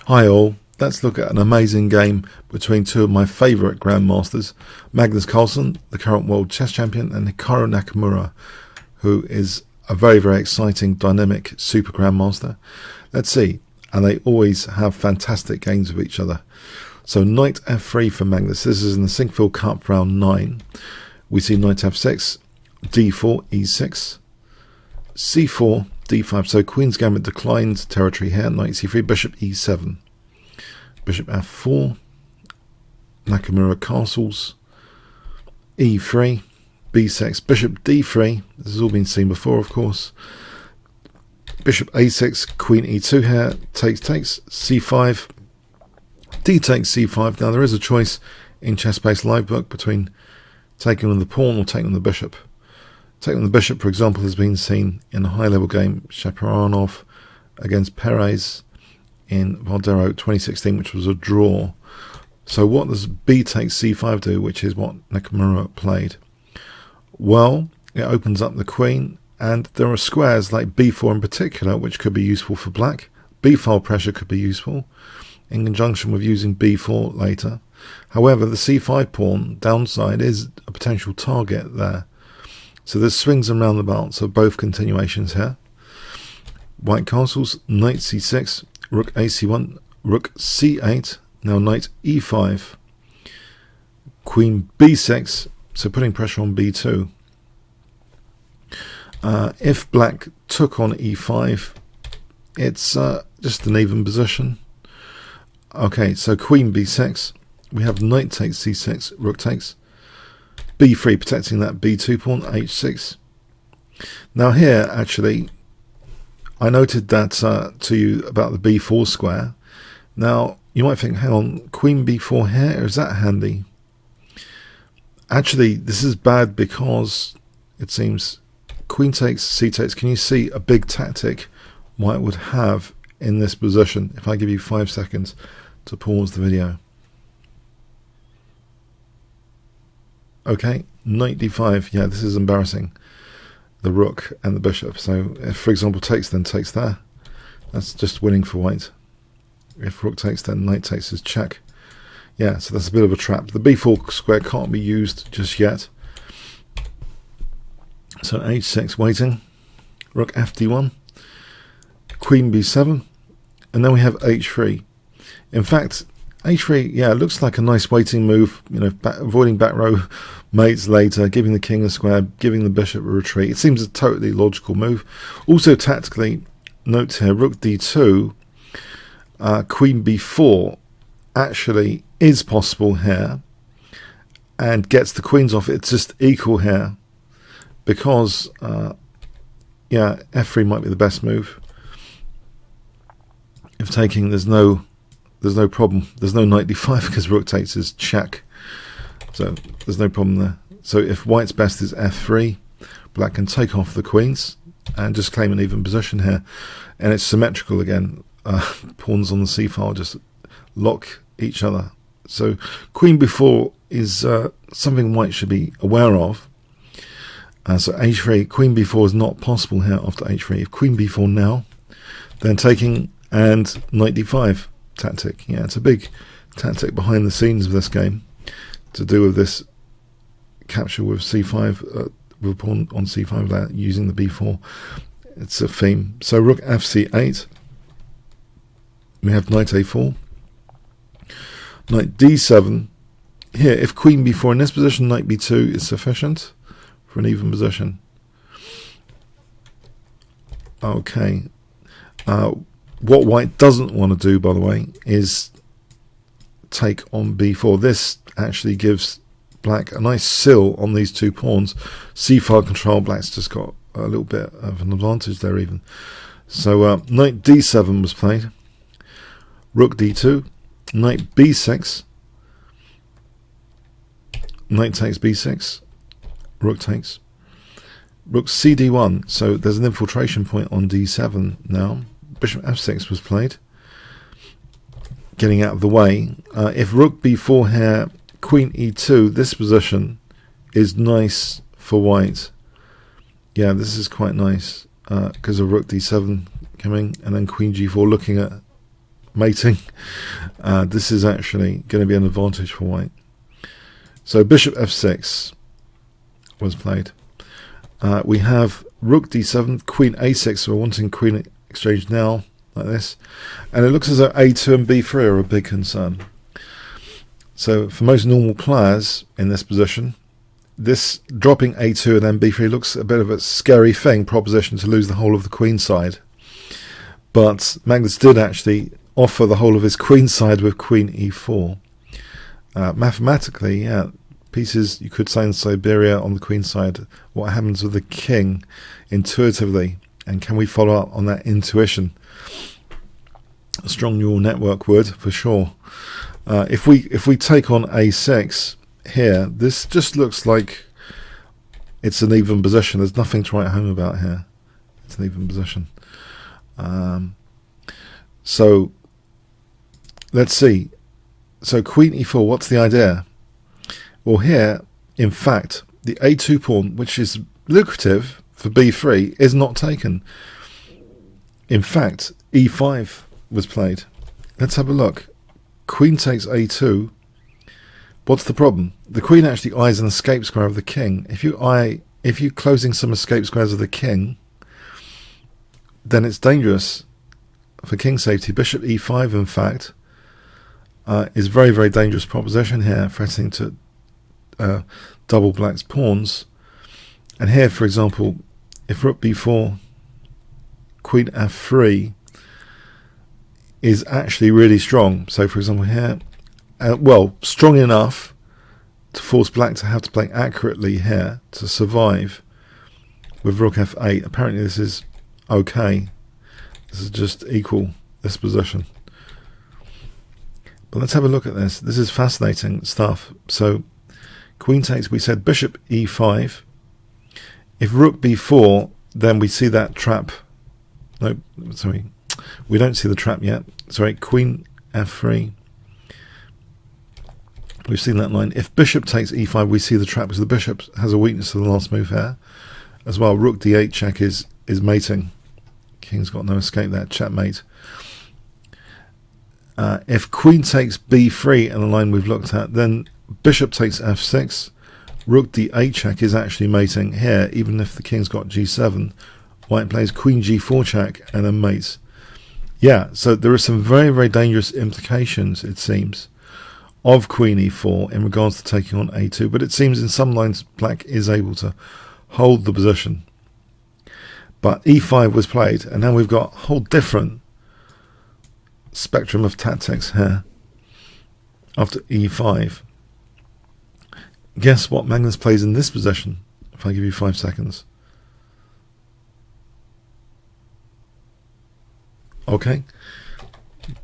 Hi all, let's look at an amazing game between two of my favourite grandmasters, Magnus Carlsen, the current world chess champion, and Hikaru Nakamura, who is a very, very exciting, dynamic super grandmaster. Let's see, and they always have fantastic games with each other. So knight f3 for Magnus. This is in the Sinquefield Cup round 9. We see knight f6, d4, e6, c4, d5. So Queen's Gambit declined territory here. Knight c3, bishop e7, bishop f4, Nakamura castles, e3, b6, bishop d3. This has all been seen before, of course. Bishop a6, queen e2 here, takes, c5, d takes c5. Now there is a choice in Chess-Based Livebook between taking on the pawn or taking on the bishop. Taking on the bishop, for example, has been seen in a high-level game, Shapovalov against Perez in Valdero 2016, which was a draw. So what does b takes c5 do, which is what Nakamura played? Well, it opens up the queen, and there are squares like b4 in particular, which could be useful for black. b-file pressure could be useful in conjunction with using b4 later. However, the c5 pawn downside is a potential target there. So there's swings and roundabouts of both continuations here. White castles, knight c6, rook ac1, rook c8, now knight e5, queen b6, so putting pressure on b2. If black took on e5, it's just an even position. Okay, so queen b6, we have knight takes c6, rook takes, b3 protecting that b2 pawn, h6. Now here, actually, I noted that to you about the b4 square. Now, you might think, hang on, queen b4 here, is that handy? Actually, this is bad because it seems queen takes, c takes. Can you see a big tactic white would have in this position? If I give you 5 seconds to pause the video. Okay, knight d5. Yeah, this is embarrassing. The rook and the bishop. So if, for example, takes, then takes there. That's just winning for white. If rook takes, then knight takes is check. Yeah, so that's a bit of a trap. The b4 square can't be used just yet. So h6 waiting. Rook fd1. Queen b7. And then we have h3. In fact, h3, yeah, it looks like a nice waiting move, you know, avoiding back row mates later, giving the king a square, giving the bishop a retreat. It seems a totally logical move. Also tactically, note here, rook d2, queen b4 actually is possible here and gets the queens off. It's just equal here because, yeah, f3 might be the best move. If taking, there's no problem. There's no knight d5 because rook takes is check. So there's no problem there. So if white's best is f3, black can take off the queens and just claim an even position here. And it's symmetrical again. Pawns on the c file just lock each other. So queen b4 is something white should be aware of. So h3, queen b4 is not possible here after h3. If queen b4 now, then taking and knight d5 tactic. Yeah, it's a big tactic behind the scenes of this game to do with this capture with c5, with a pawn on c5 without using the b4. It's a theme. So rook fc8. We have knight a4. Knight d7. Here, if queen b4 in this position, knight b2 is sufficient for an even position. Okay. What white doesn't want to do, by the way, is take on b4. This actually gives black a nice sill on these two pawns. c5 control, black's just got a little bit of an advantage there even. So knight d7 was played. Rook d2. Knight b6. Knight takes b6. Rook takes. Rook cd1. So there's an infiltration point on d7 now. Bishop f6 was played, getting out of the way. If rook b4 here, queen e2, this position is nice for white. Yeah, this is quite nice because of rook d7 coming, and then queen g4 looking at mating, this is actually going to be an advantage for white. So bishop f6 was played. We have rook d7, queen a6, so we're wanting queen exchange now, like this. And it looks as though a2 and b3 are a big concern. So for most normal players in this position, this dropping a2 and then b3 looks a bit of a scary thing, proposition to lose the whole of the queen side. But Magnus did actually offer the whole of his queen side with queen e4. Mathematically, yeah, pieces, you could say in Siberia on the queen side, what happens with the king intuitively, and can we follow up on that intuition? A strong neural network would, for sure. If we take on a6 here, this just looks like it's an even position. There's nothing to write home about here. It's an even position. So let's see. So queen e4, what's the idea? Well, here, in fact, the a2 pawn, which is lucrative for b3, is not taken. In fact, e5 was played. Let's have a look. Queen takes a2. What's the problem? The queen actually eyes an escape square of the king. If you're closing some escape squares of the king, then it's dangerous for king safety. Bishop e5, in fact, is very, very dangerous proposition here, threatening to double black's pawns. And here, for example, if rook b4, queen f3 is actually really strong. So, for example, here, well, strong enough to force black to have to play accurately here to survive with rook f8. Apparently this is okay. This is just equal, this position. But let's have a look at this. This is fascinating stuff. So queen takes, we said bishop e5. If rook b4, then we see that trap. No, sorry, we don't see the trap yet. Sorry, queen f3. We've seen that line. If bishop takes e5, we see the trap because the bishop has a weakness to the last move here. As well, rook d8 check is mating. King's got no escape there, checkmate. If queen takes b3 in the line we've looked at, then bishop takes f6. Rook d8 check is actually mating here, even if the king's got g7. White plays queen g4 check and then mates. Yeah, so there are some very, very dangerous implications, it seems, of queen e4 in regards to taking on a2. But it seems in some lines black is able to hold the position. But e5 was played, and now we've got a whole different spectrum of tactics here after e5. Guess what Magnus plays in this position, if I give you 5 seconds. Okay,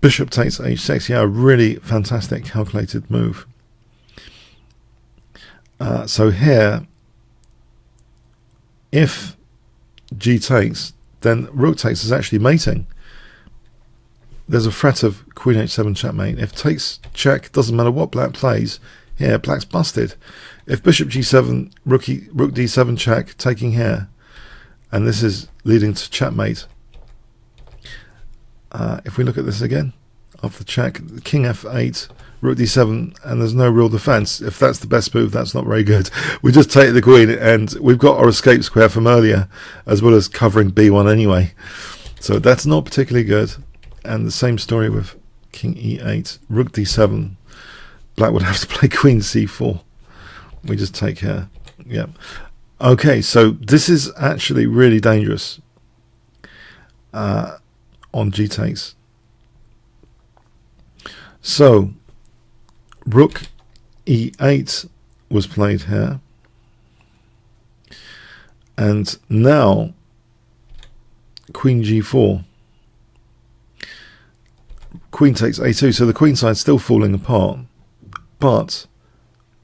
bishop takes h6. Yeah, a really fantastic calculated move. So here, if g takes, then rook takes is actually mating. There's a threat of queen h7 checkmate. If takes check, doesn't matter what black plays. Here, black's busted. If bishop g7, rook d7 check, taking here, and this is leading to checkmate. If we look at this again, after check, king f8, rook d7, and there's no real defense. If that's the best move, that's not very good. We just take the queen, and we've got our escape square from earlier, as well as covering b1 anyway. So that's not particularly good. And the same story with king e8, rook d7. Black would have to play queen c4. We just take here. Yeah. Okay, so this is actually really dangerous on g takes. So rook e8 was played here, and now queen g4. Queen takes a2, so the queen side's still falling apart, but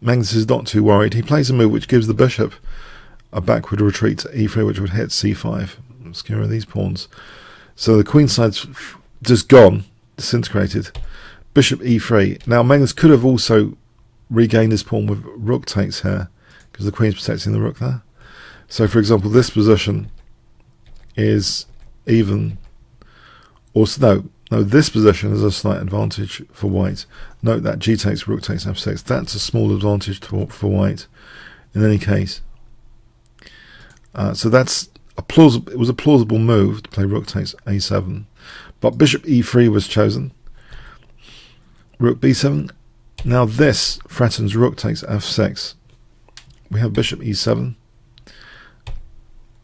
Magnus is not too worried. He plays a move which gives the bishop a backward retreat to e3, which would hit c5. Let's get rid of these pawns. So the queen side's just gone, disintegrated. Bishop e3. Now Magnus could have also regained his pawn with rook takes here, because the queen's protecting the rook there. So for example, this position is even. Also, no, No, this position is a slight advantage for white. Note that g takes, rook takes f6. That's a small advantage for white in any case. So that's a plausible. It was a plausible move to play rook takes a7, but bishop e3 was chosen. Rook b7. Now this threatens rook takes f6. We have bishop e7,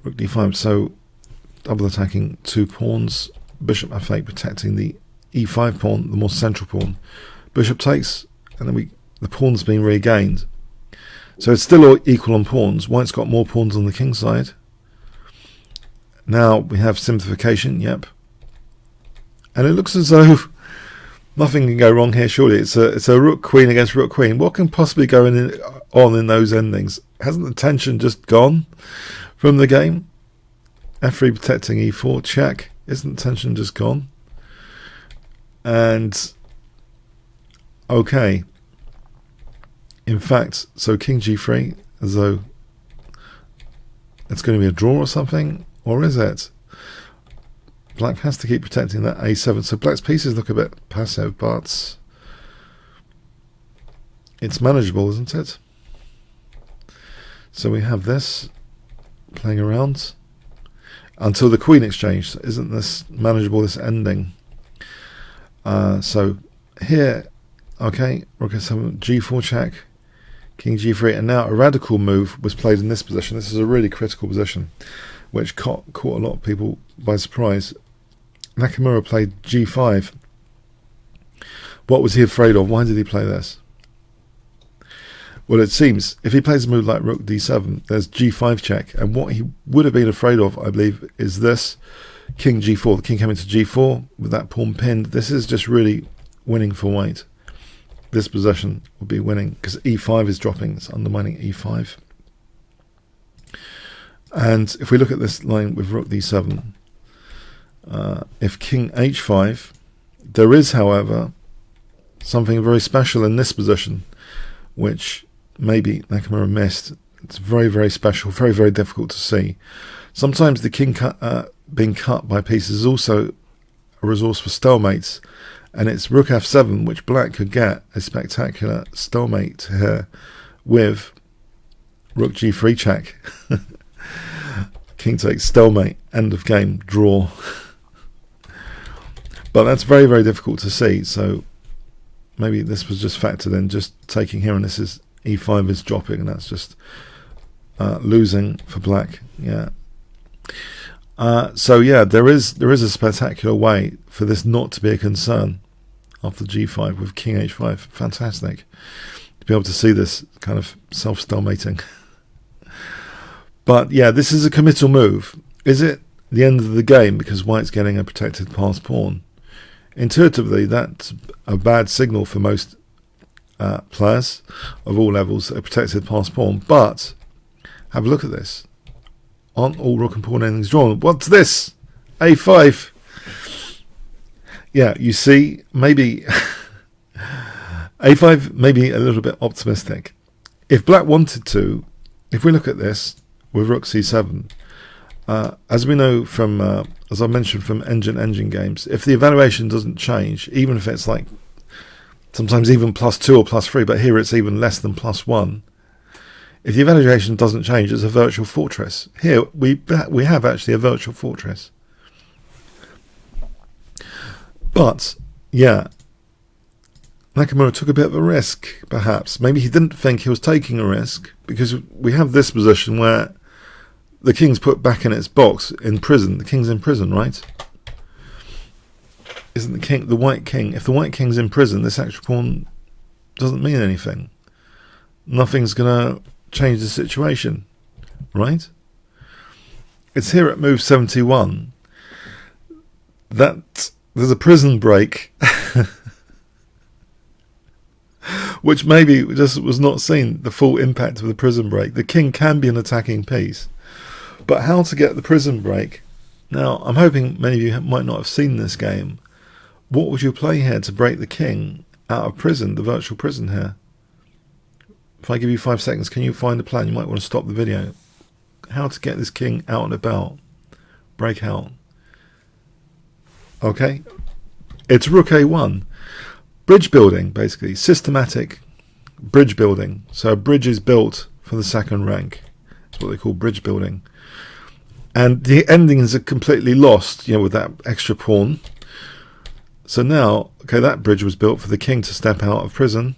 rook d5. So double attacking 2 pawns. Bishop f8 protecting the e5 pawn, the more central pawn. Bishop takes, and then the pawn's being regained. So it's still equal on pawns. White's got more pawns on the king side. Now we have simplification, yep. And it looks as though nothing can go wrong here, surely. It's a rook queen against rook queen. What can possibly go on in those endings? Hasn't the tension just gone from the game? f3 protecting e4, check. Isn't the tension just gone? And okay. In fact, so king g3, as though it's going to be a draw or something, or is it? Black has to keep protecting that a7, so black's pieces look a bit passive, but it's manageable, isn't it? So we have this playing around until the queen exchange. Isn't this manageable, this ending? So here, okay, rook a7, g4 check, king g3, and now a radical move was played in this position. This is a really critical position, which caught a lot of people by surprise. Nakamura played g5. What was he afraid of? Why did he play this? Well, it seems if he plays a move like rook d7, there's g5 check, and what he would have been afraid of, I believe, is this king g4. The king came into g4 with that pawn pinned. This is just really winning for white. This possession would be winning because e5 is dropping. It's undermining e5. And if we look at this line with rook d7, if king h5, there is, however, something very special in this position, which maybe Nakamura missed. It's very, very special, very, very difficult to see. Sometimes the king being cut by pieces is also a resource for stalemates, and it's rook f7, which black could get a spectacular stalemate here with rook g3 check. King takes, stalemate, end of game, draw. But that's very, very difficult to see, so maybe this was just factored in, just taking here, and this is e5 is dropping, and that's just losing for black. Yeah. So yeah, there is a spectacular way for this not to be a concern after g5 with king h5. Fantastic to be able to see this kind of self-stalemating. But yeah, this is a committal move. Is it the end of the game because white's getting a protected pass pawn? Intuitively, that's a bad signal for most players of all levels, a protected pass pawn. But have a look at this. Aren't all rook and pawn endings drawn? What's this? a5. Yeah, you see, maybe a5 maybe a little bit optimistic. If black wanted to, if we look at this with rook c7, as we know from, as I mentioned from engine games, if the evaluation doesn't change, even if it's like sometimes even +2 or +3, but here it's even less than +1, if the evaluation doesn't change, it's a virtual fortress. Here we have actually a virtual fortress. But yeah, Nakamura took a bit of a risk, perhaps. Maybe he didn't think he was taking a risk, because we have this position where the king's put back in its box in prison. The king's in prison, right? Isn't the king the white king? If the white king's in prison, this extra pawn doesn't mean anything. Nothing's going to change the situation, right? It's here at move 71 that there's a prison break, which maybe just was not seen, the full impact of the prison break. The king can be an attacking piece, but how to get the prison break? Now, I'm hoping many of you might not have seen this game. What would you play here to break the king out of prison, the virtual prison here? If I give you 5 seconds, can you find a plan? You might want to stop the video. How to get this king out and about. Break out. Okay. It's rook a1. Bridge building, basically. Systematic bridge building. So a bridge is built for the second rank. That's what they call bridge building. And the endings are completely lost, with that extra pawn. So now, okay, that bridge was built for the king to step out of prison.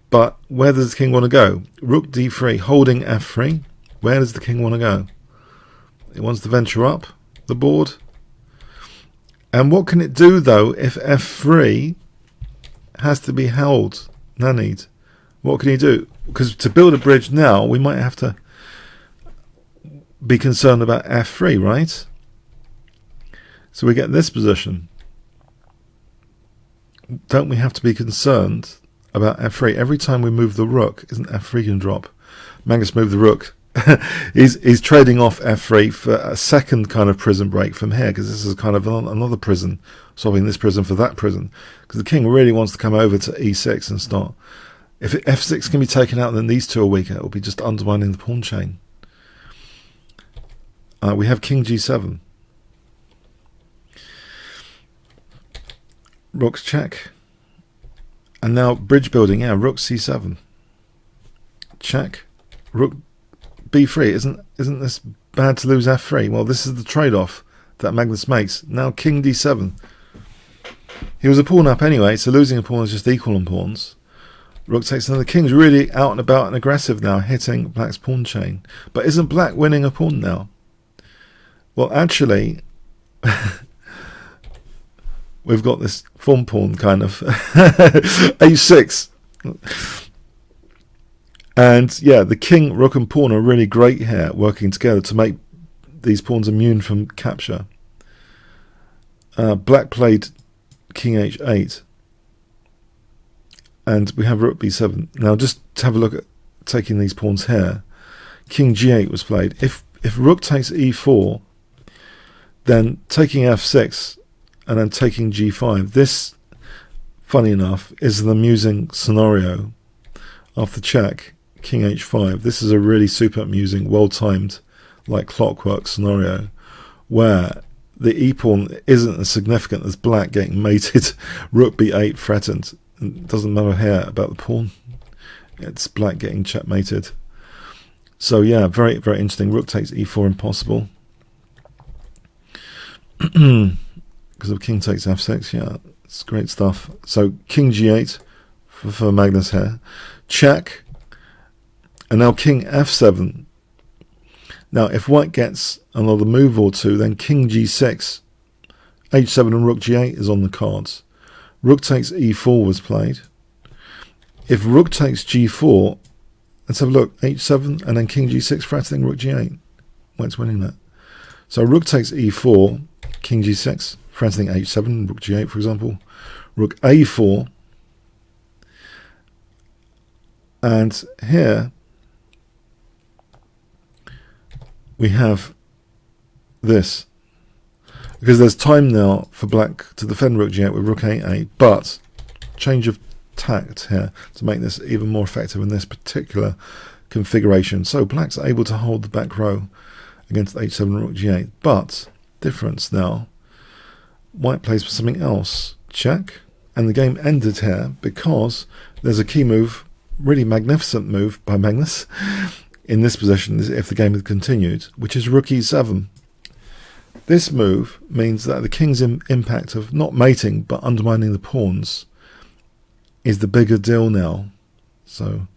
But where does the king want to go? Rook d3, holding f3. Where does the king want to go? It wants to venture up the board. And what can it do, though, if f3 has to be held, nannied? What can he do? Because to build a bridge now, we might have to be concerned about f3, right? So we get this position. Don't we have to be concerned about f3? Every time we move the rook, isn't f3 going to drop? Magnus moved the rook. he's trading off f3 for a second kind of prison break from here, because this is kind of another prison, swapping this prison for that prison, because the king really wants to come over to e6 and start. If f6 can be taken out, then these two are weaker. It will be just undermining the pawn chain. We have king g7. Rook's check. And now bridge building, yeah, rook c7. Check. Rook b3. Isn't this bad to lose f3? Well, this is the trade-off that Magnus makes. Now king d7. He was a pawn up anyway, so losing a pawn is just equal on pawns. Rook takes another. The king's really out and about and aggressive now, hitting black's pawn chain. But isn't black winning a pawn now? Well, actually, we've got this form pawn kind of a6. And yeah, the king, rook and pawn are really great here, working together to make these pawns immune from capture. Black played king h8. And we have rook b7. Now just to have a look at taking these pawns here. King g8 was played. If rook takes e4, then taking f6 and then taking g5. This, funny enough, is an amusing scenario after check, king h5. This is a really super amusing, well-timed, like clockwork scenario where the e-pawn isn't as significant as black getting mated, rook b8 threatened. It doesn't matter here about the pawn. It's black getting checkmated. So yeah, very, very interesting. Rook takes e4, impossible. Because of king takes f6, yeah, it's great stuff. So king g8 for Magnus here. Check. And now king f7. Now if white gets another move or two, then king g6, h7 and rook g8 is on the cards. Rook takes e4 was played. If rook takes g4, let's have a look, h7 and then king g6 threatening rook g8. White's winning that. So rook takes e4, king g6, threatening h7, rook g8 for example. Rook a4. And here we have this. Because there's time now for black to defend rook g8 with rook a8, but change of tact here to make this even more effective in this particular configuration. So black's able to hold the back row against h7 and rook g8, but difference now. White plays for something else. Check. And the game ended here because there's a key move, really magnificent move by Magnus in this position if the game had continued, which is rook e7. This move means that the king's impact of not mating but undermining the pawns is the bigger deal now. So,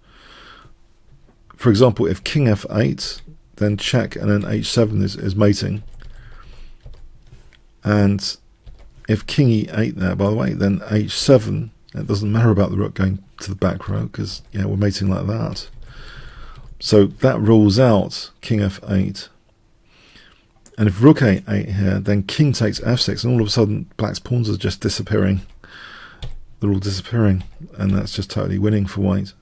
for example, if king f8, then check and then h7 is mating. And if king e8 there, by the way, then h7, it doesn't matter about the rook going to the back row because, yeah, we're mating like that. So that rules out king f8. And if rook a8 here, then king takes f6, and all of a sudden black's pawns are just disappearing. They're all disappearing, and that's just totally winning for white.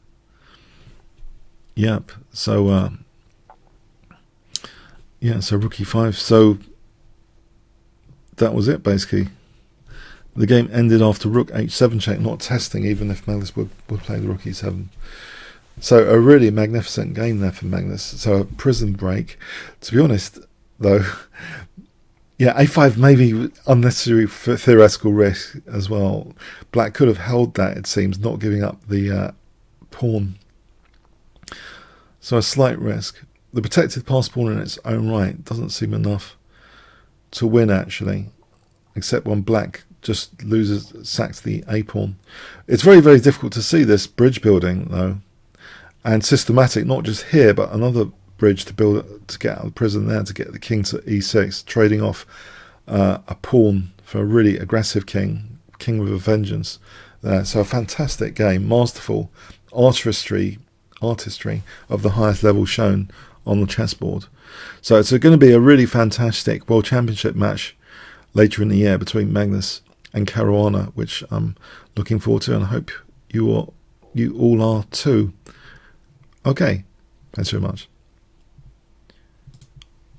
Yep. So yeah. So rook e5. So that was it basically. The game ended after rook h7 check, not testing, even if Magnus would play the rook e7. So a really magnificent game there for Magnus. So a prison break. To be honest, though, Yeah, a5 maybe unnecessary theoretical risk as well. Black could have held that, it seems, not giving up the pawn. So a slight risk. The protected pass pawn in its own right doesn't seem enough to win, actually, except when black just sacks the a pawn. It's very, very difficult to see this bridge building, though, and systematic, not just here, but another bridge to build to get out of the prison there, to get the king to e6, trading off a pawn for a really aggressive king with a vengeance there. So a fantastic game, masterful artistry of the highest level shown on the chessboard. So it's going to be a really fantastic World Championship match later in the year between Magnus and Caruana, which I'm looking forward to, and I hope you all are too. Okay, thanks very much.